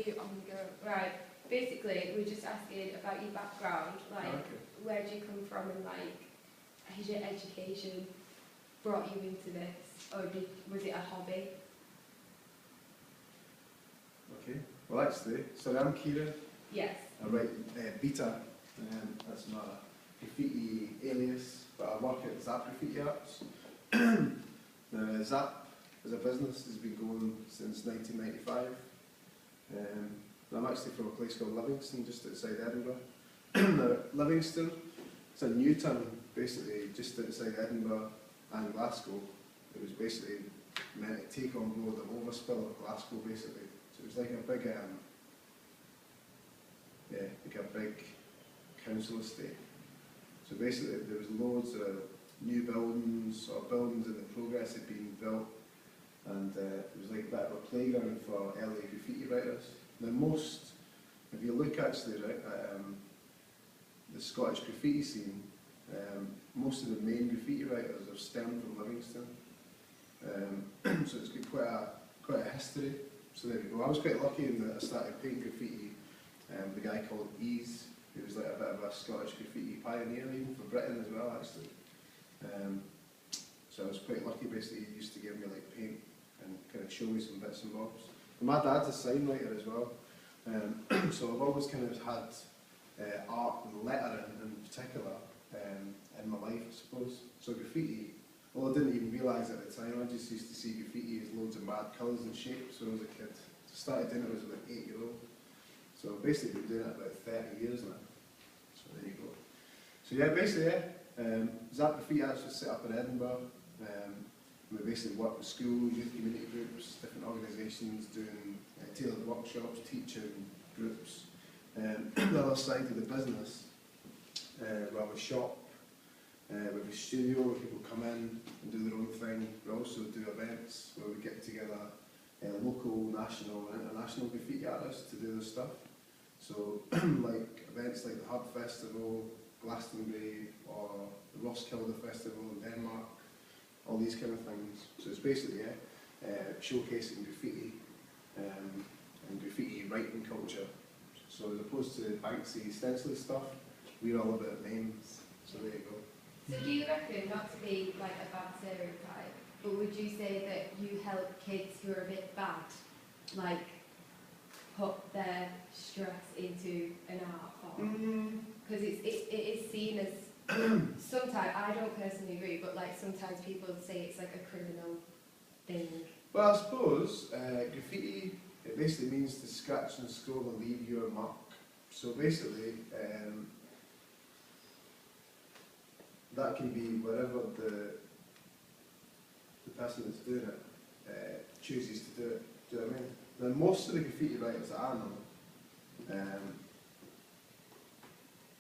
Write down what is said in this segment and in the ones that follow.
you on the go. Right. Basically, we're just asking about your background, like where do you come from, and like has your education brought you into this, or was it a hobby? Okay. Well, actually, so I'm Kieran. Yes. I write Beta. That's my graffiti alias, but I work at Zap Graffiti Arts. Zap as a business has been going since 1995. I'm actually from a place called Livingston, just outside Edinburgh. Now, Livingston, it's a new town, basically just outside Edinburgh and Glasgow. It was basically meant to take on board the overspill of Glasgow, basically. So it was like a big, like a big council estate. So basically there was loads of new buildings, or buildings in the progress had been built, and it was like a bit of a playground for early graffiti writers. Now most, if you look actually right, at the Scottish graffiti scene, most of the main graffiti writers have stemmed from Livingston. So it's got quite a history. So there we go. I was quite lucky in that I started painting graffiti. The guy called Ease, who was like a bit of a Scottish graffiti pioneer, even for Britain as well, actually. So I was quite lucky. Basically, he used to give me like paint and kind of show me some bits and bobs. And my dad's a sign writer as well, so I've always kind of had art and lettering in particular in my life, I suppose. So graffiti, well, I didn't even realise at the time. I just used to see graffiti as loads of mad colours and shapes when I was a kid. So I started doing it when I was about 8-year-old. So I've basically been doing it about 30 years now. So there you go. So yeah, basically, Zap Graffiti Arts was set up in Edinburgh. We basically work with schools, youth community groups, different organisations, doing tailored workshops, teaching groups. The other side of the business, we have a shop, we have a studio where people come in and do their own thing. We also do events where we get together local, national and international graffiti artists to do their stuff. So like events like the Hub Festival, Glastonbury, or the Roskilde Festival in Denmark, all these kind of things. So it's basically showcasing graffiti and graffiti writing culture. So as opposed to Banksy stencil stuff, we're all about names. So there you go. So do you reckon, not to be like a bad stereotype, but would you say that you help kids who are a bit bad, like put their stress into an art form? Because it is seen as, sometimes, I don't personally agree, but like sometimes people say it's like a criminal thing. Well, I suppose graffiti, it basically means to scratch and scroll and leave your mark. So basically, that can be wherever the person that's doing it chooses to do it. Do you know what I mean? Now, most of the graffiti writers that I know,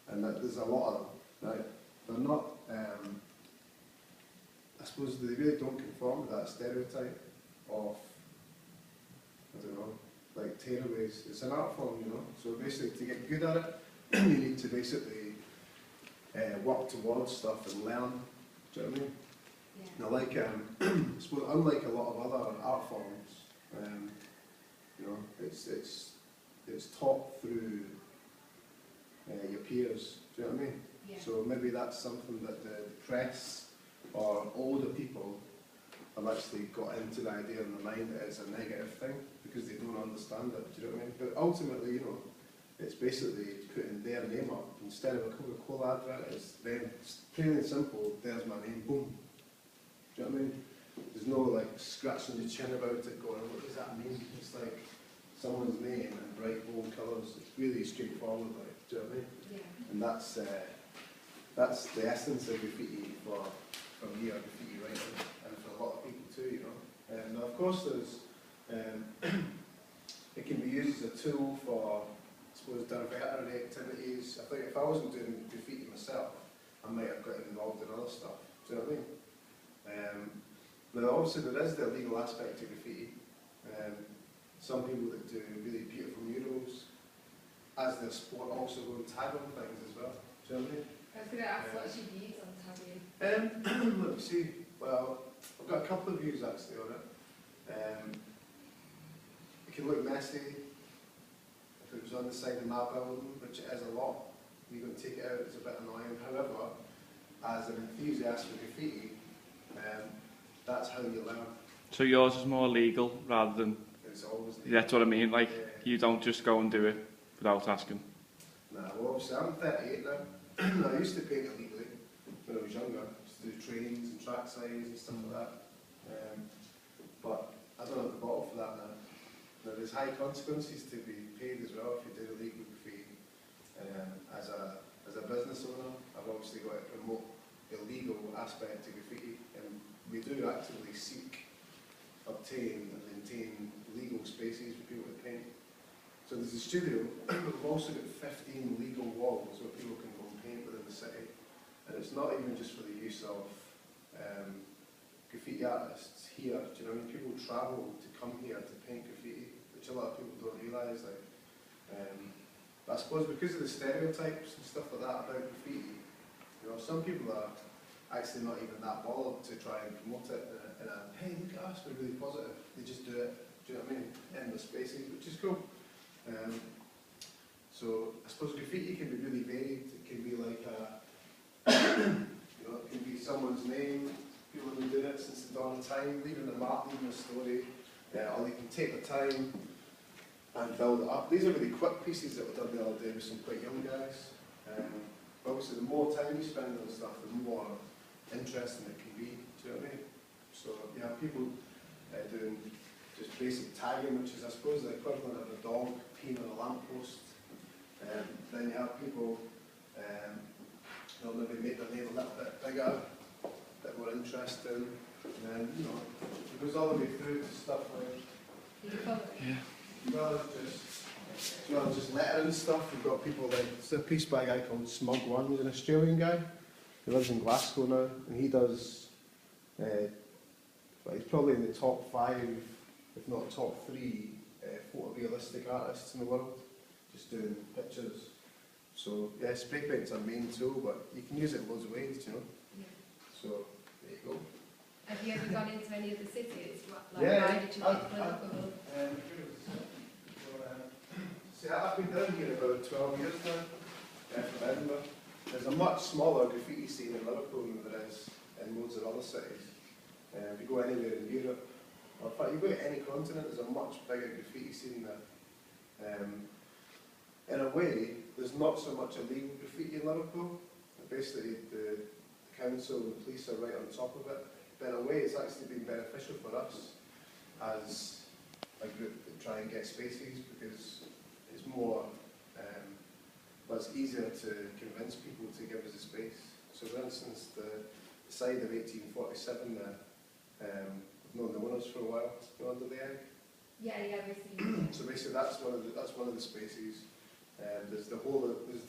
and there's a lot of them, right? They're not, I suppose they really don't conform to that stereotype of, I don't know, like tearaways. It's an art form, you know. So basically, to get good at it, you need to basically work towards stuff and learn. Do you know what I mean? Yeah. Now, like, I suppose unlike a lot of other art forms, you know, it's taught through your peers. Do you know what I mean? Yeah. So maybe that's something that the press or older people have actually got into the idea in their mind that it's a negative thing because they don't understand it. Do you know what I mean? But ultimately, you know, it's basically putting their name up instead of a Coca-Cola advert. It's then plain and simple. There's my name. Boom. Do you know what I mean? There's no like scratching your chin about it, going, "What does that mean?" It's like someone's name in bright bold colours. It's really straightforward. Like, do you know what I mean? Yeah. And that's the essence of graffiti for me, a graffiti writer, and for a lot of people too, you know. Now, of course, there's it can be used as a tool for, I suppose, diversionary activities. I think if I wasn't doing graffiti myself, I might have got involved in other stuff. Do you know what I mean? Now, obviously, there is the legal aspect to graffiti. Some people that do really beautiful murals, as their sport, also go and tag on things as well. Do you know what I mean? I was going to ask what's your views on tagging? Let me see. Well, I've got a couple of views actually on it. It can look messy. was on the side of my building, which it is a lot. You're going to take it out, it's a bit annoying. However, as an enthusiast for graffiti, that's how you learn. So yours is more legal rather than... It's always legal. Yeah, that's what I mean, like, you don't just go and do it without asking. Nah, well obviously I'm 38 now. I used to paint illegally when I was younger. I used to do trains and track signs and stuff like that. But I don't have the bottle for that now. Now there's high consequences to be paid as well if you do illegal graffiti. As a business owner, I've obviously got to promote the legal aspect of graffiti, and we do actively seek, obtain and maintain legal spaces for people to paint. So there's a studio, but we've also got 15 legal walls where people can go and paint within the city. And it's not even just for the use of graffiti artists here. Do you know what I mean? People travel to come here to paint graffiti, which a lot of people don't realise. Like, but I suppose because of the stereotypes and stuff like that about graffiti, you know, some people are actually not even that bothered to try and promote it in a hey, look at us, we're really positive. They just do it, do you know what I mean, in the spaces, which is cool. So I suppose graffiti can be really varied. It can be like you know, it can be someone's name, people who've been doing it since the dawn of time, leaving a mark, leaving a story, or they can take the time and build it up. These are really quick pieces that were done the other day with some quite young guys. Obviously, the more time you spend on stuff, the more interesting it can be. Do you know what I mean? So you have people doing just basic tagging, which is, I suppose, the equivalent of a dog peeing on a lamppost. Then you have people, they'll maybe make their name a little bit bigger, a bit more interesting, and then, you know, it goes all the way through to stuff like, as well as just lettering stuff. We've got people like, there's a piece by a guy called Smug One, he's an Australian guy, he lives in Glasgow now, and he does, he's probably in the top 5, if not top 3, photorealistic artists in the world, just doing pictures. So yeah, spray paint's our main tool, but you can use it in loads of ways, you know. Yeah. So there you go. Have you ever gone into any of the cities? Like, Yeah, why did you like Liverpool? See, I've been down here about 12 years now, from Edinburgh. There's a much smaller graffiti scene in Liverpool than there is in loads of other cities. If you go anywhere in Europe, or in fact, you go to any continent, there's a much bigger graffiti scene there. In a way, there's not so much illegal graffiti in Liverpool. Basically, the council and the police are right on top of it. But in a way, it's actually been beneficial for us as a group to try and get spaces, because it's more, well, it's easier to convince people to give us a space. So, for instance, the side of 1847 there, we've known the owners for a while, you know, under the egg. Yeah, we've seen it. So basically, that's one of the spaces. There's the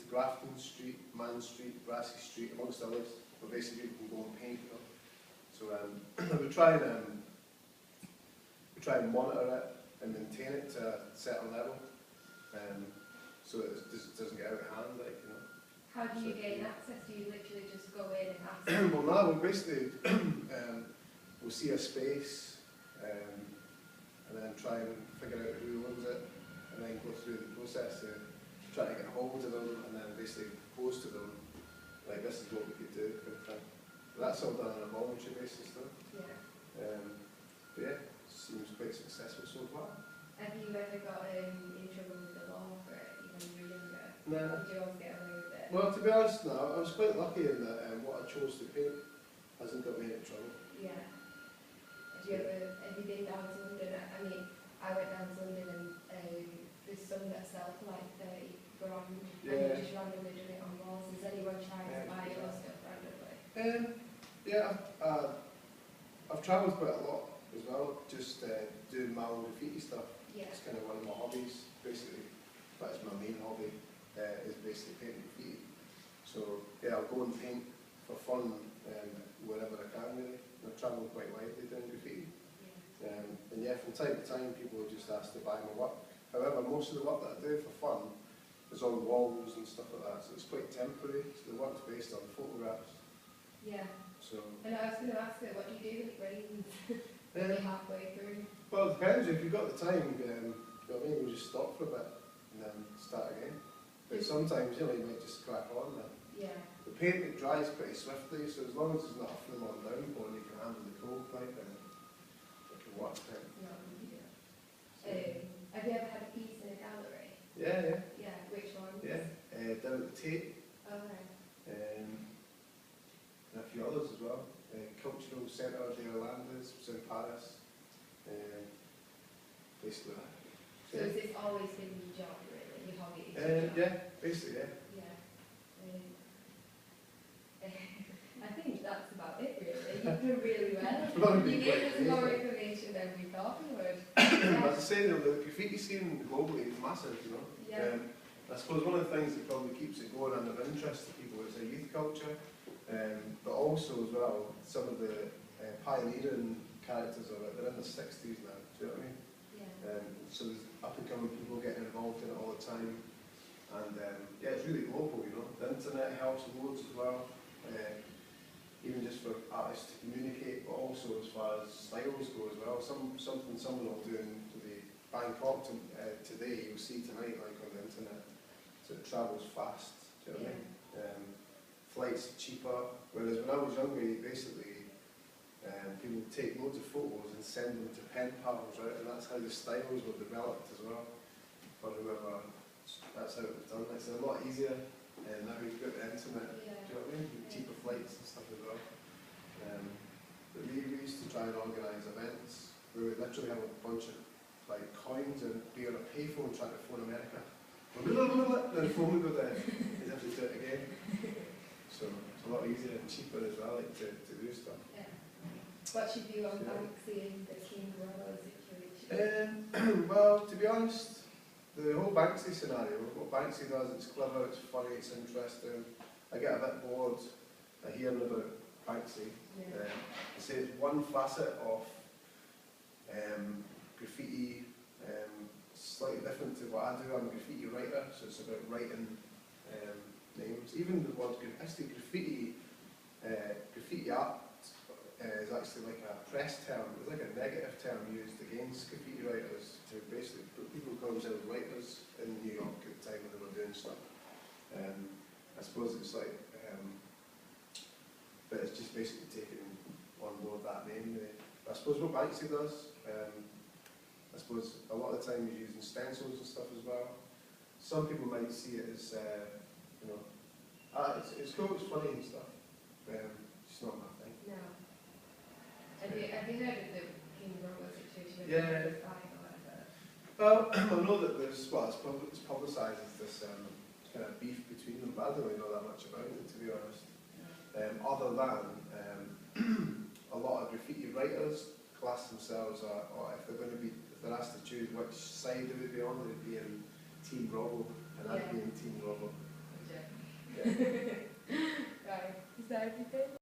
Grafton Street, Man Street, Brassy Street, amongst others, where basically people can go and paint. You know? So we try and monitor it and maintain it to a certain level, so it just doesn't get out of hand, like, you know. How do you gain access? Do you literally just go in and ask? Well, now we'll basically we'll see a space, and then try and figure out who owns it, and then go through the process of try to get hold of them, and then basically propose to them, like, this is what we could do, kind of thing. But that's all done on a voluntary basis, though. Yeah. But yeah, seems quite successful so far. Have you ever got in trouble with the law for it, even when you were younger? No. Did you always get away with it? Well, to be honest, no, I was quite lucky in that what I chose to paint hasn't got me into trouble. Yeah. Have you been down to London? I mean, I went down to London and there's some that sell for like 30 grand, and you just randomly do it on walls. Is anyone trying to buy your stuff randomly? Yeah, I've travelled quite a lot as well, just doing my own graffiti stuff. Yeah. It's kind of one of my hobbies, basically. But it's my main hobby, is basically painting graffiti. So yeah, I'll go and paint for fun wherever I can, really. And I've travelled quite widely doing graffiti. Yeah. And yeah, from time to time people will just ask to buy my work. However, most of the work that I do for fun is on walls and stuff like that, so it's quite temporary. So the work's based on photographs. Yeah. So. And I was going to ask you, what do you do when it rains? Maybe halfway through. Well, it depends. If you've got the time, you know what I mean, you just stop for a bit. and then start again. But sometimes, you know, you might just crack on then. Yeah. The paint, it dries pretty swiftly, so as long as it's not a full-on downpour and you can handle the cold quite, then it can work then. No, yeah. Have you ever had a piece in a gallery? Yeah. Yeah, which ones? Yeah. Down at the Tate, Okay. and a few others as well. Cultural Centre de Hollandes, was in Paris. Basically that. So has this always been your job, really? Your hobby? Yeah, basically, yeah. Yeah. I think that's about it, really. You've done really well. You gave us more information than we thought we would. As I say, the graffiti scene globally is massive, you know. Yeah. I suppose one of the things that probably keeps it going and of interest to people is a youth culture, but also as well, some of the pioneering characters of it, they're in their 60s now, do you know what I mean? Yeah. So there's up and coming people getting involved in it all the time, and yeah, it's really global, you know. The internet helps loads as well, even just for artists to communicate, but also as far as styles go as well. Something someone will do in the Bangkok today, you'll see tonight, like on the internet. So it travels fast, do you know what I mean? Flights cheaper, whereas when I was younger, basically, people would take loads of photos and send them to pen pals, right? And that's how the styles were developed as well. For whoever, that's how it was done. It's a lot easier, and now we've got the internet, do you know what I mean? With cheaper flights and stuff as well. But we used to try and organise events where we'd literally have a bunch of like coins and be on a payphone trying to phone America. Then the phone would go there, you'd have to do it again. So it's a lot easier and cheaper as well, like, to do stuff. Yeah. What's your view on Banksy and the King Gorilla situation? Well, to be honest, the whole Banksy scenario, what Banksy does, it's clever, it's funny, it's interesting. I get a bit bored hearing about Banksy. Yeah. I say it's one facet of graffiti, slightly different to what I do. I'm a graffiti writer, so it's about writing names. Even the word graffiti art is actually like a press term. It's like a negative term used against graffiti writers to basically put people call themselves writers in New York at the time when they were doing stuff. I suppose it's like, but it's just basically taking on board that name. I suppose what Banksy does, I suppose a lot of the time he's using stencils and stuff as well. Some people might see it as, you know, it's cool, it's funny and stuff. It's not my thing. No. Have you heard of the King Gorilla situation? Yeah. Or Well, I know that there's, well, it's publicised as this kind of beef between them, but I don't really know that much about it, to be honest. Other than a lot of graffiti writers class themselves, or if they're asked to choose which side they would be on, they'd be in Team Robo, and I'd be in Team Robo. Yeah. Right. Is that everything?